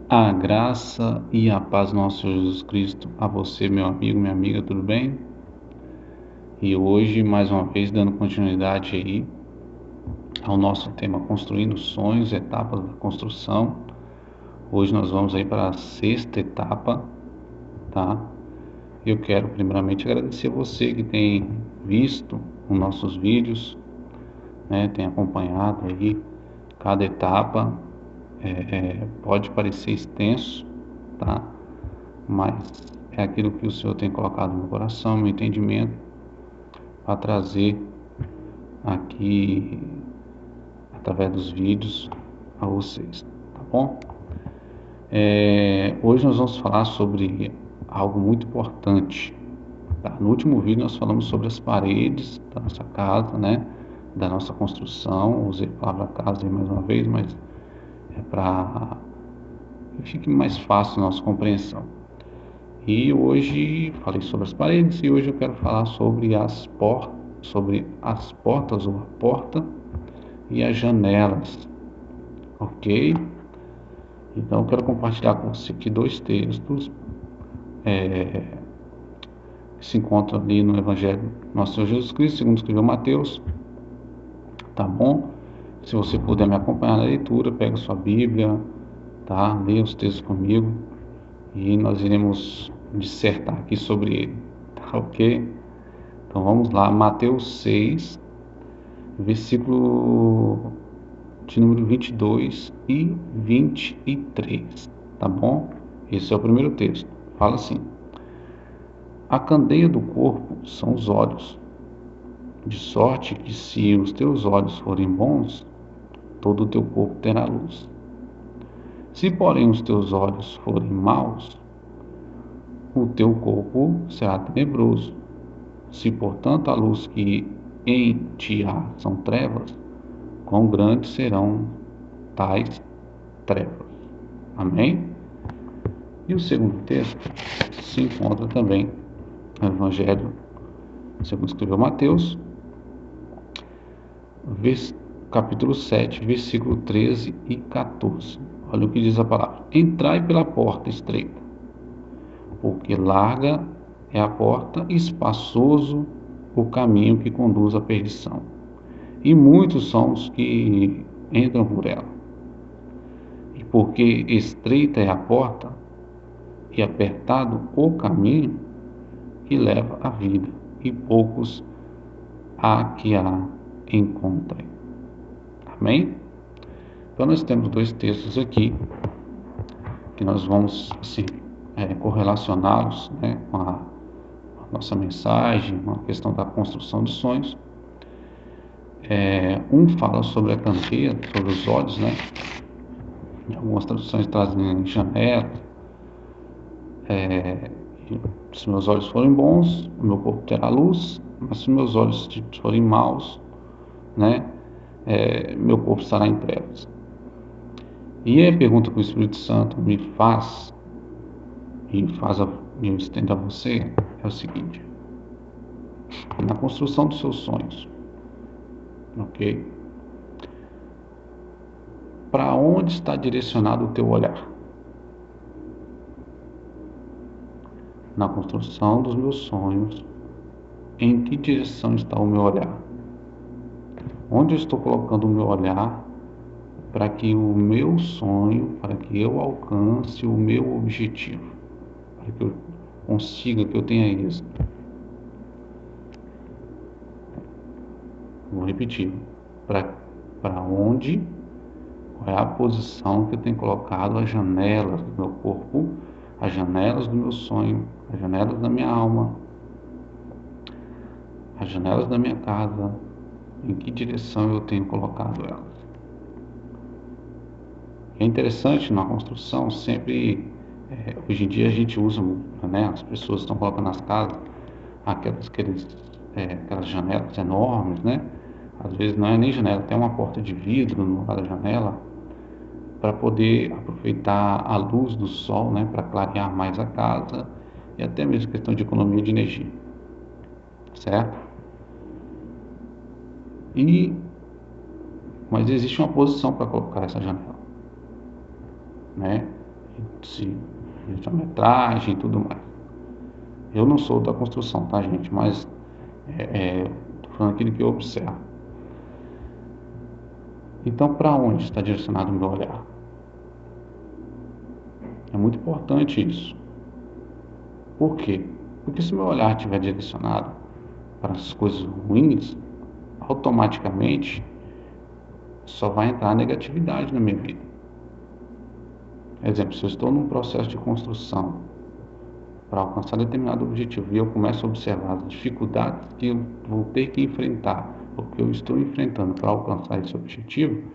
A graça e a paz do nosso Senhor Jesus Cristo a você, meu amigo, minha amiga, tudo bem? E hoje, mais uma vez, dando continuidade aí ao nosso tema Construindo Sonhos, etapas da construção. Hoje nós vamos aí para a sexta etapa, tá? Eu quero primeiramente agradecer a você que tem visto os nossos vídeos, né? Tem acompanhado aí cada etapa. Pode parecer extenso, tá? Mas é aquilo que o Senhor tem colocado no meu coração, no entendimento, para trazer aqui através dos vídeos a vocês, tá bom? Hoje nós vamos falar sobre algo muito importante. Tá? No último vídeo nós falamos sobre as paredes da nossa casa, né? Da nossa construção. Usei a palavra casa aí mais uma vez, mas é para que fique mais fácil a nossa compreensão. E hoje falei sobre as paredes e hoje eu quero falar sobre as portas ou a porta e as janelas, ok? Então eu quero compartilhar com você aqui dois textos que se encontram ali no Evangelho do Nosso Senhor Jesus Cristo, segundo escreveu Mateus, tá bom? Se você puder me acompanhar na leitura, pega sua Bíblia, tá? Leia os textos comigo e nós iremos dissertar aqui sobre ele, tá ok? Então vamos lá, Mateus 6, versículo de número 22 e 23, tá bom? Esse é o primeiro texto. Fala assim: a candeia do corpo são os olhos, de sorte que se os teus olhos forem bons, todo o teu corpo terá luz. Se, porém, os teus olhos forem maus, o teu corpo será tenebroso. Se, portanto, a luz que em ti há são trevas, quão grandes serão tais trevas. Amém? E o segundo texto se encontra também no Evangelho, segundo escreveu Mateus, capítulo 7, versículo 13 e 14. Olha o que diz a palavra: entrai pela porta estreita, porque larga é a porta e espaçoso o caminho que conduz à perdição, e muitos são os que entram por ela. E porque estreita é a porta e apertado o caminho que leva à vida, e poucos há que a encontrem. Amém? Então nós temos dois textos aqui que nós vamos assim, correlacioná-los, né, com a nossa mensagem, com a questão da construção de sonhos. Um fala sobre a candeia, sobre os olhos, né? Algumas traduções trazem janela. Se meus olhos forem bons, o meu corpo terá luz, mas se meus olhos forem maus, né, meu corpo estará em trevas. E a pergunta que o Espírito Santo me faz, e eu estendo a você, é o seguinte: na construção dos seus sonhos, ok? Para onde está direcionado o teu olhar? Na construção dos meus sonhos, em que direção está o meu olhar? Onde eu estou colocando o meu olhar para que o meu sonho, para que eu alcance o meu objetivo, para que eu consiga, que eu tenha êxito? Vou repetir. Para onde, qual é a posição que eu tenho colocado as janelas do meu corpo, as janelas do meu sonho, as janelas da minha alma, as janelas da minha casa, em que direção eu tenho colocado elas? É interessante na construção, sempre, hoje em dia a gente usa, né, as pessoas estão colocando nas casas aquelas janelas enormes, né? Às vezes não é nem janela, tem uma porta de vidro no lugar da janela, para poder aproveitar a luz do sol, né, para clarear mais a casa e até mesmo questão de economia de energia, certo? Mas existe uma posição para colocar essa janela, né? de metragem e tudo mais. Eu não sou da construção, tá, gente? Mas tô falando aquilo que eu observo. Então, para onde está direcionado o meu olhar? É muito importante isso. Por quê? Porque se o meu olhar estiver direcionado para as coisas ruins, automaticamente só vai entrar negatividade na minha vida. Exemplo, se eu estou num processo de construção para alcançar determinado objetivo e eu começo a observar as dificuldades que eu vou ter que enfrentar, ou que eu estou enfrentando para alcançar esse objetivo,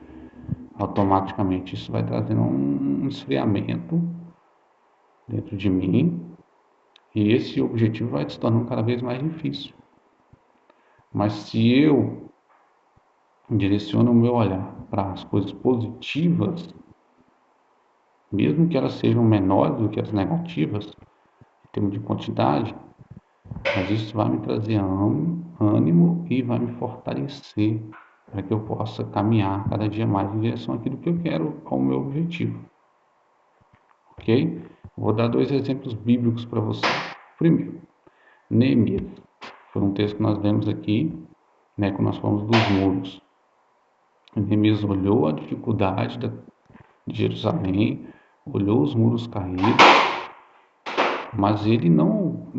automaticamente isso vai trazendo um esfriamento dentro de mim e esse objetivo vai se tornando cada vez mais difícil. Mas se eu direciono o meu olhar para as coisas positivas, mesmo que elas sejam menores do que as negativas, em termos de quantidade, mas isso vai me trazer ânimo e vai me fortalecer para que eu possa caminhar cada dia mais em direção àquilo que eu quero, ao meu objetivo. Ok? Vou dar 2 exemplos bíblicos para você. Primeiro, Neemias. Foi um texto que nós lemos aqui, né, quando nós falamos dos muros. Neemias olhou a dificuldade de Jerusalém, olhou os muros caídos, mas ele não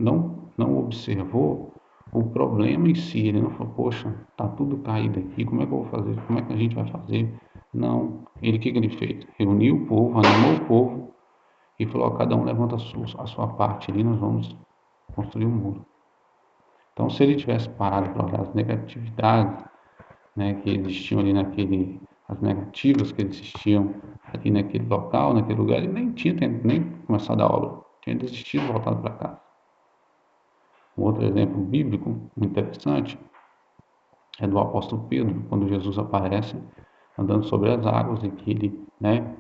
observou o problema em si. Ele não falou, poxa, tá tudo caído aqui, como é que eu vou fazer? Como é que a gente vai fazer? Não. Ele, o que ele fez? Reuniu o povo, animou o povo e falou, cada um levanta a sua parte ali, nós vamos construir um muro. Então, se ele tivesse parado para olhar as negatividades, né, que existiam ali as negativas que existiam ali naquele local, naquele lugar, ele nem tinha nem começado a obra, tinha desistido e voltado para casa. Um outro exemplo bíblico muito interessante é do apóstolo Pedro, quando Jesus aparece andando sobre as águas e que ele, né,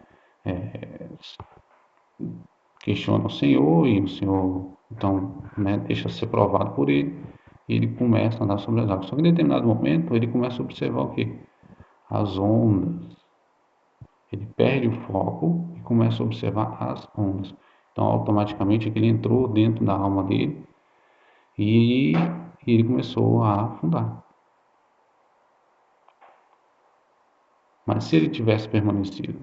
questiona o Senhor e o Senhor, então, né, deixa ser provado por ele e ele começa a andar sobre as águas. Só que em determinado momento ele começa a observar o quê? As ondas. Ele perde o foco e começa a observar as ondas. Então, automaticamente, ele entrou dentro da alma dele e ele começou a afundar. Mas se ele tivesse permanecido,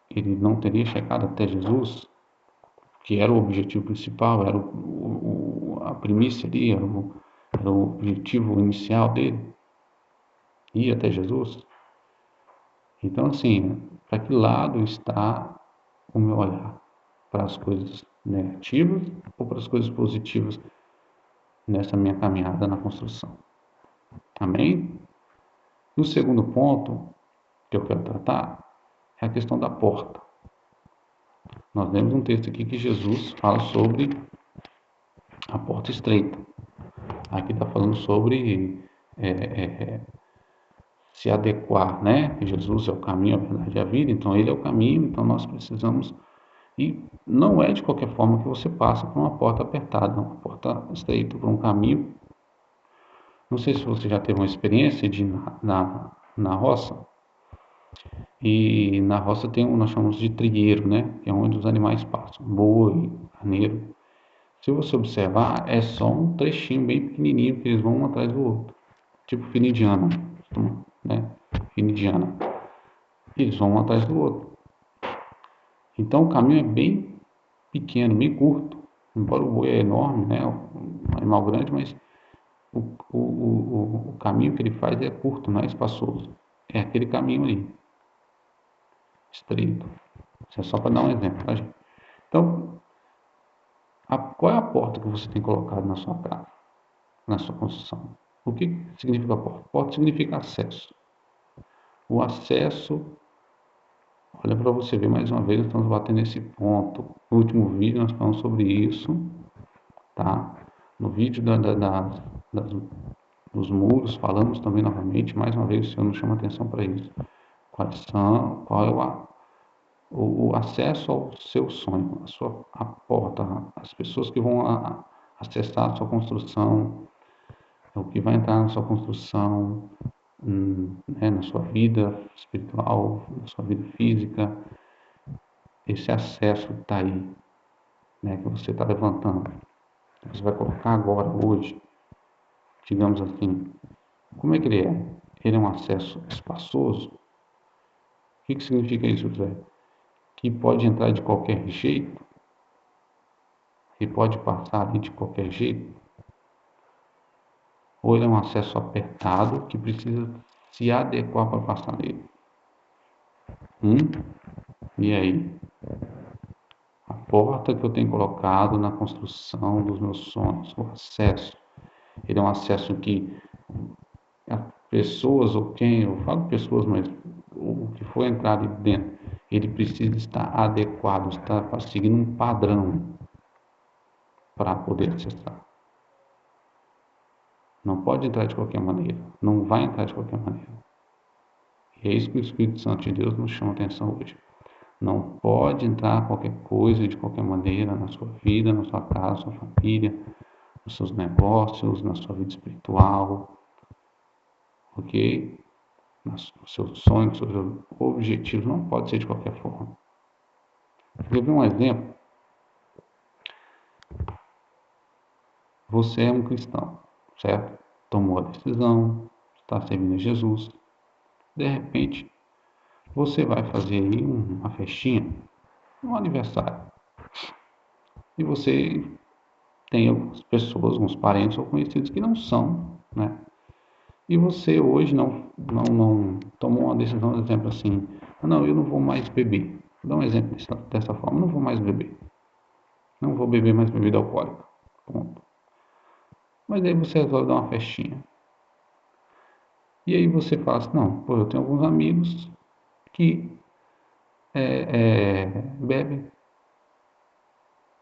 ele não teria chegado até Jesus, que era o objetivo principal, era a primícia ali, era o objetivo inicial dele, ir até Jesus. Então, assim, para que lado está o meu olhar? Para as coisas negativas ou para as coisas positivas nessa minha caminhada na construção? Amém? E o segundo ponto que eu quero tratar é a questão da porta. Nós lemos um texto aqui que Jesus fala sobre a porta estreita. Aqui está falando sobre se adequar, né? Jesus é o caminho, a verdade e a vida, então ele é o caminho, então nós precisamos. E não é de qualquer forma que você passa por uma porta apertada, uma porta estreita, por um caminho. Não sei se você já teve uma experiência de ir na roça. E na roça tem nós chamamos de trigueiro, né? Que é onde os animais passam, boi, carneiro. Se você observar, é só um trechinho bem pequenininho que eles vão um atrás do outro. Tipo fila indiana, né? Fila indiana. Eles vão um atrás do outro. Então o caminho é bem pequeno, bem curto. Embora o boi é enorme, né? Um animal grande, mas o caminho que ele faz é curto, não é espaçoso. É aquele caminho ali, estreito. Isso é só para dar um exemplo, tá, gente? Então, qual é a porta que você tem colocado na sua casa, na sua construção? O que significa porta? Porta significa acesso. O acesso, olha para você ver mais uma vez, nós estamos batendo nesse ponto. No último vídeo nós falamos sobre isso, tá? No vídeo dos muros falamos também novamente, mais uma vez o Senhor nos chama atenção para isso. Qual é o acesso ao seu sonho, a porta, as pessoas que vão acessar a sua construção, o que vai entrar na sua construção, né, na sua vida espiritual, na sua vida física. esse acesso está aí, né, que você está levantando, você vai colocar agora, hoje, digamos assim, como é que ele é? Ele é um acesso espaçoso? O que significa isso, Zé? Que pode entrar de qualquer jeito? E pode passar ali de qualquer jeito? Ou ele é um acesso apertado que precisa se adequar para passar nele? E aí? A porta que eu tenho colocado na construção dos meus sonhos, o acesso. Ele é um acesso que as pessoas, ou quem, eu falo pessoas, mas o que for entrar ali dentro, ele precisa estar adequado, estar seguindo um padrão para poder acessar. Não pode entrar de qualquer maneira, não vai entrar de qualquer maneira. E é isso que o Espírito Santo de Deus nos chama a atenção hoje. Não pode entrar qualquer coisa de qualquer maneira na sua vida, na sua casa, na sua família, nos seus negócios, na sua vida espiritual, ok? Nos seus sonhos, nos seus objetivos, não pode ser de qualquer forma. Vou ver um exemplo. Você é um cristão, certo? Tomou a decisão, está servindo a Jesus. De repente, você vai fazer aí uma festinha, um aniversário. E você tem algumas pessoas, alguns parentes ou conhecidos que não são, né? E você hoje não tomou uma decisão, por exemplo, assim, não, eu não vou mais beber. Vou dar um exemplo dessa forma, não vou mais beber. Não vou beber mais bebida alcoólica. Ponto. Mas aí você resolve dar uma festinha. E aí você fala assim, não, pô, eu tenho alguns amigos que bebem.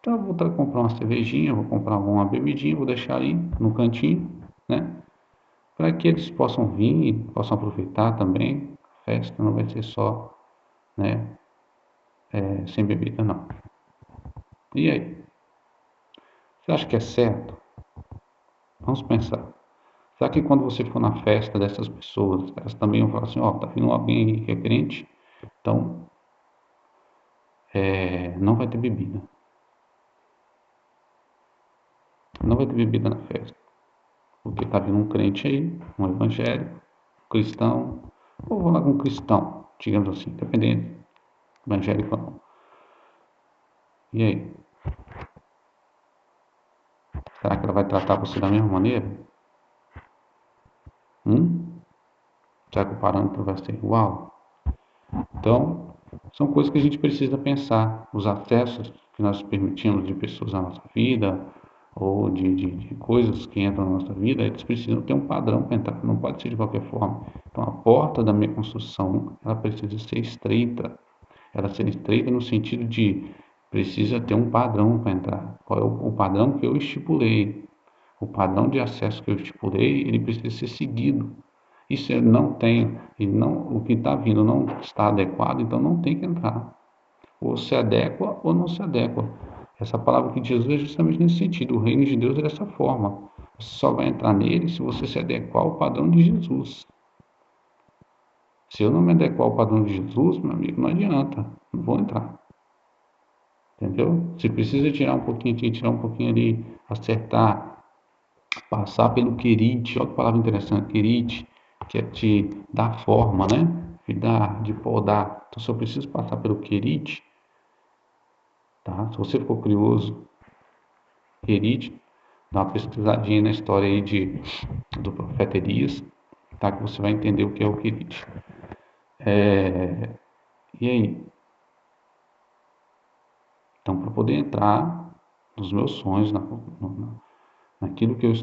Então eu vou comprar uma cervejinha, vou comprar alguma bebidinha, vou deixar aí no cantinho, né? Para que eles possam vir, possam aproveitar também. A festa não vai ser só, né, sem bebida, não. E aí? Você acha que é certo? Vamos pensar. Será que quando você for na festa dessas pessoas, elas também vão falar assim, ó, tá vindo alguém aí que é crente, então não vai ter bebida. Não vai ter bebida na festa. Porque tá vindo um crente aí, um evangélico, um cristão, ou vou lá com um cristão, digamos assim, dependendo, evangélico ou não. E aí? Será que ela vai tratar você da mesma maneira? Será que o parâmetro vai ser igual? Então, são coisas que a gente precisa pensar. Os acessos que nós permitimos de pessoas na nossa vida, ou de coisas que entram na nossa vida, eles precisam ter um padrão para entrar, não pode ser de qualquer forma. Então, a porta da minha construção, ela precisa ser estreita. Ela ser estreita no sentido de precisa ter um padrão para entrar. Qual é o padrão que eu estipulei? O padrão de acesso que eu estipulei, ele precisa ser seguido. E se ele não tem, e não, o que está vindo não está adequado, então não tem que entrar. Ou se adequa ou não se adequa. Essa palavra que Jesus é justamente nesse sentido. O reino de Deus é dessa forma. Você só vai entrar nele se você se adequar ao padrão de Jesus. Se eu não me adequar ao padrão de Jesus, meu amigo, não adianta. Não vou entrar. Entendeu? Você precisa tirar um pouquinho aqui, tirar um pouquinho ali, acertar, passar pelo querite. Olha que palavra interessante, querite, que é te dar forma, né? De podar. Então, se eu preciso passar pelo querite, tá? Se você ficou curioso, querite, dá uma pesquisadinha na história aí do profeta Elias, tá? Que você vai entender o que é o querite. E aí? Então, para poder entrar nos meus sonhos, naquilo que eu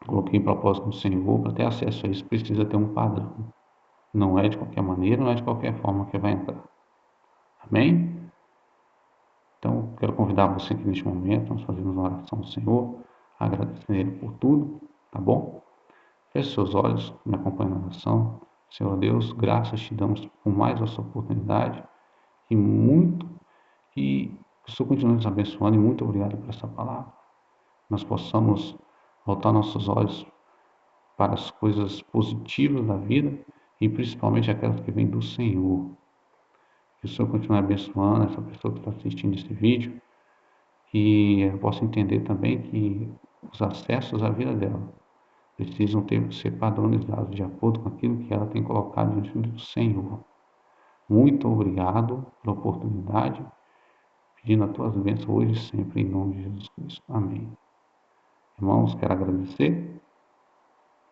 coloquei em propósito no Senhor, para ter acesso a isso, precisa ter um padrão. Não é de qualquer maneira, não é de qualquer forma que vai entrar. Amém? Então, quero convidar você aqui neste momento, nós fazemos uma oração ao Senhor, agradecendo Ele por tudo, tá bom? Feche seus olhos, me acompanhe na oração. Senhor Deus, graças te damos por mais essa oportunidade e muito, que o Senhor continue nos abençoando e muito obrigado por essa palavra. Nós possamos voltar nossos olhos para as coisas positivas da vida e principalmente aquelas que vêm do Senhor. Que o Senhor continue abençoando essa pessoa que está assistindo esse vídeo, que eu possa entender também que os acessos à vida dela precisam ser padronizados de acordo com aquilo que ela tem colocado diante do Senhor. Muito obrigado pela oportunidade, pedindo a tuas bênçãos hoje e sempre, em nome de Jesus Cristo. Amém. Irmãos, quero agradecer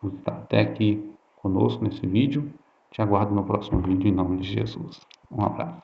por estar até aqui conosco nesse vídeo. Te aguardo no próximo vídeo, em nome de Jesus. Um abraço.